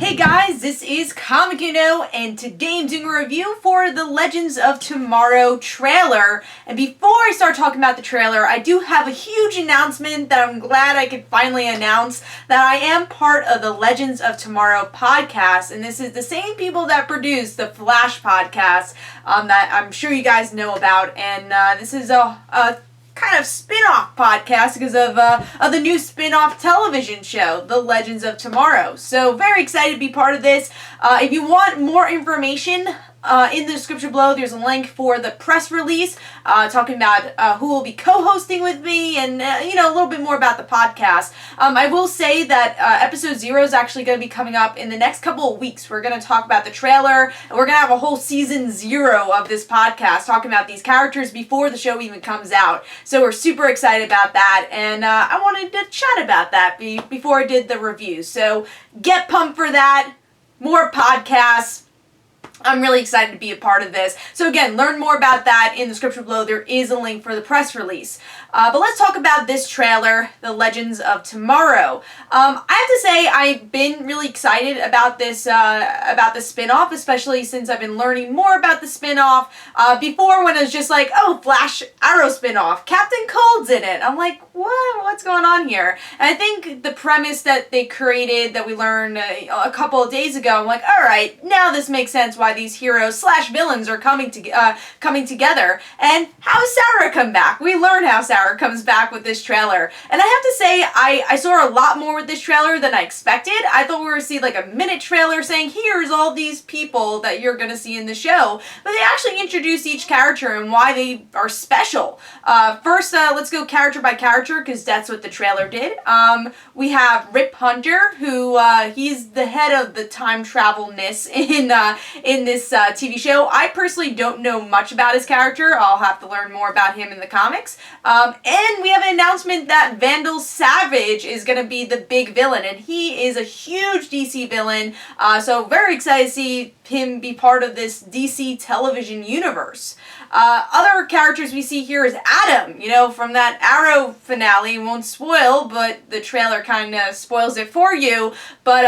Hey guys, this is Comic Uno, and today I'm doing a review for the Legends of Tomorrow trailer. And before I start talking about the trailer, I do have a huge announcement that I'm glad I could finally announce, that I am part of the Legends of Tomorrow podcast, and this is the same people that produce the Flash podcast that I'm sure you guys know about, and this is a kind of spin-off podcast because of the new spin-off television show, The Legends of Tomorrow. So very excited to be part of this. If you want more information, in the description below, there's a link for the press release talking about who will be co-hosting with me and, a little bit more about the podcast. I will say that episode 0 is actually going to be coming up in the next couple of weeks. We're going to talk about the trailer, and we're going to have a whole season 0 of this podcast talking about these characters before the show even comes out. So we're super excited about that, and I wanted to chat about that before I did the review. So get pumped for that. More podcasts. I'm really excited to be a part of this. So again, learn more about that in the description below. There is a link for the press release. But let's talk about this trailer, The Legends of Tomorrow. I have to say I've been really excited about this spin-off, especially since I've been learning more about the spin-off. Before, when it was just like, oh, Flash Arrow spin-off, Captain Cold's in it. I'm like, what? What's going on here? And I think the premise that they created, that we learned a couple of days ago, I'm like, all right, now this makes sense why these heroes / villains are coming together. And how does Sarah come back? We learned how Sarah comes back with this trailer. And I have to say, I saw a lot more with this trailer than I expected. I thought we were going to see like a minute trailer saying, here's all these people that you're going to see in the show. But they actually introduce each character and why they are special. First, let's go character by character, because that's what the trailer did. We have Rip Hunter, who he's the head of the time travelness in this TV show. I personally don't know much about his character. I'll have to learn more about him in the comics. And we have an announcement that Vandal Savage is going to be the big villain, and he is a huge DC villain, so very excited to see him be part of this DC television universe. Other characters we see here is Adam, from that Arrow finale. Won't spoil, but the trailer kind of spoils it for you. But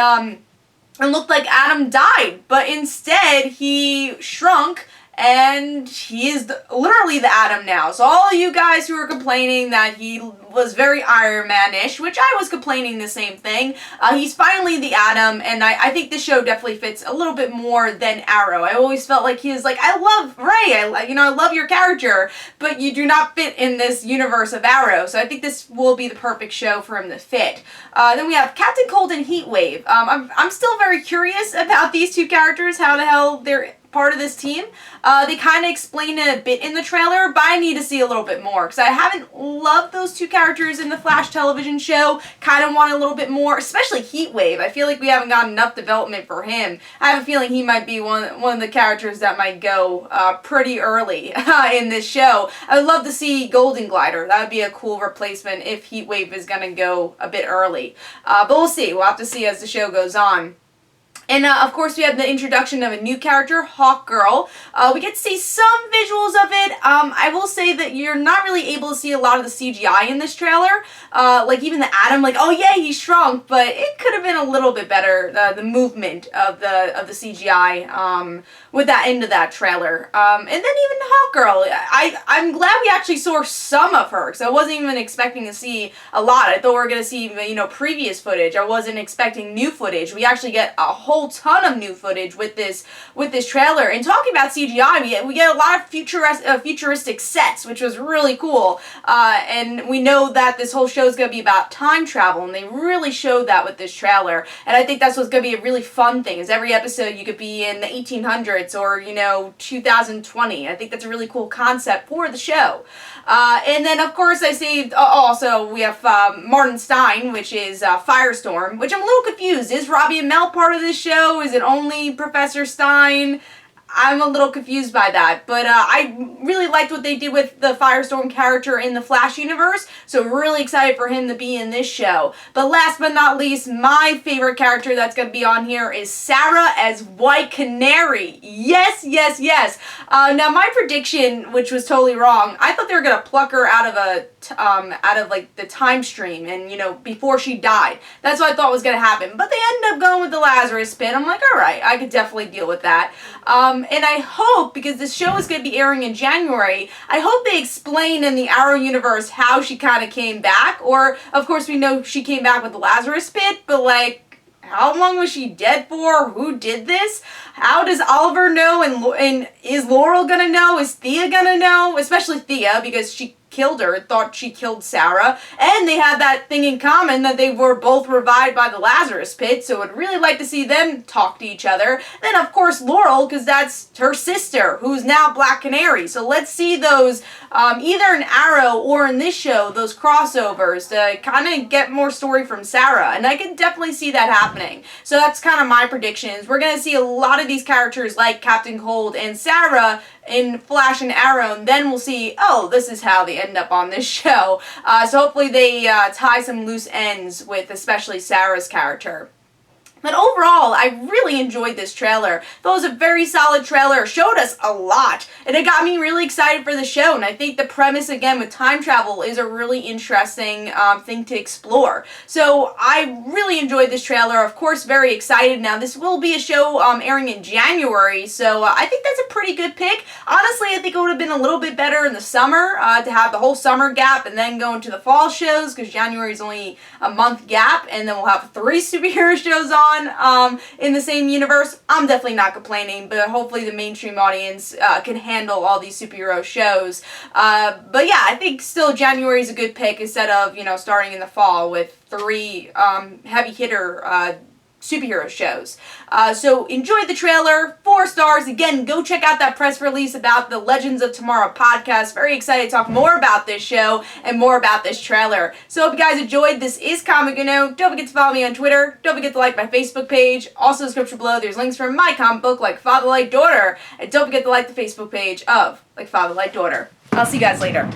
it looked like Adam died, but instead he shrunk, and he is literally the Atom now. So all you guys who are complaining that he was very Iron Man-ish, which I was complaining the same thing, he's finally the Atom, and I think this show definitely fits a little bit more than Arrow. I always felt like he was like, I love Ray, I love your character, but you do not fit in this universe of Arrow. So I think this will be the perfect show for him to fit. Then we have Captain Cold and Heatwave. I'm still very curious about these two characters, how the hell they're part of this team. They kind of explain it a bit in the trailer, but I need to see a little bit more, because I haven't loved those two characters in the Flash television show. Kind of want a little bit more, especially Heatwave. I feel like we haven't gotten enough development for him. I have a feeling he might be one of the characters that might go pretty early in this show. I would love to see Golden Glider. That would be a cool replacement if Heatwave is going to go a bit early. But we'll see. We'll have to see as the show goes on. And, of course, we have the introduction of a new character, Hawkgirl. We get to see some visuals of it. I will say that you're not really able to see a lot of the CGI in this trailer. Like, even the Atom, like, oh, yeah, he shrunk, but it could have been a little bit better, the movement of the CGI, with that end of that trailer. And then even Hawkgirl, I'm glad we actually saw some of her, because I wasn't even expecting to see a lot. I thought we were going to see, previous footage. I wasn't expecting new footage. We actually get a whole ton of new footage with this trailer. And talking about CGI, we get a lot of futuristic sets, which was really cool. And we know that this whole show is going to be about time travel, and they really showed that with this trailer. And I think that's what's going to be a really fun thing, is every episode you could be in the 1800s or 2020. I think that's a really cool concept for the show. And then, of course, I saved, also, we have Martin Stein, which is Firestorm, which I'm a little confused. Is Robbie Amell part of this show? Is it only Professor Stein? I'm a little confused by that, but I really liked what they did with the Firestorm character in the Flash universe, so really excited for him to be in this show. But last but not least, my favorite character that's going to be on here is Sarah as White Canary. Yes, yes, yes. Now, my prediction, which was totally wrong, I thought they were going to pluck her out of a out of like the time stream, and before she died. That's what I thought was gonna happen. But they ended up going with the Lazarus Pit. I'm like, all right, I could definitely deal with that. And I hope, because this show is gonna be airing in January, I hope they explain in the Arrow universe how she kind of came back. Or of course we know she came back with the Lazarus Pit, but like, how long was she dead for? Who did this? How does Oliver know? And is Laurel gonna know? Is Thea gonna know? Especially Thea, because she killed her, thought she killed Sarah, and they had that thing in common that they were both revived by the Lazarus Pit, so I'd really like to see them talk to each other. Then of course Laurel, because that's her sister, who's now Black Canary, so let's see those, either in Arrow or in this show, those crossovers to kind of get more story from Sarah, and I can definitely see that happening. So that's kind of my predictions. We're going to see a lot of these characters like Captain Cold and Sarah in Flash and Arrow, and then we'll see, oh, this is how they end up on this show. So hopefully they tie some loose ends with especially Sarah's character. But overall, I really enjoyed this trailer. Thought it was a very solid trailer. Showed us a lot. And it got me really excited for the show. And I think the premise, again, with time travel is a really interesting thing to explore. So I really enjoyed this trailer. Of course, very excited. Now, this will be a show airing in January. So I think that's a pretty good pick. Honestly, I think it would have been a little bit better in the summer to have the whole summer gap and then go into the fall shows, because January is only a month gap. And then we'll have 3 superhero shows on in the same universe. I'm definitely not complaining, but hopefully the mainstream audience can handle all these superhero shows. But yeah, I think still January is a good pick instead of, starting in the fall with 3 heavy hitter superhero shows. So enjoyed the trailer, 4 stars. Again, go check out that press release about the Legends of Tomorrow podcast. Very excited to talk more about this show and more about this trailer. So hope you guys enjoyed. This is Comic Uno. Don't forget to follow me on Twitter. Don't forget to like my Facebook page. Also in the description below, there's links for my comic book, Like Father Like Daughter. And don't forget to like the Facebook page of Like Father Like Daughter. I'll see you guys later.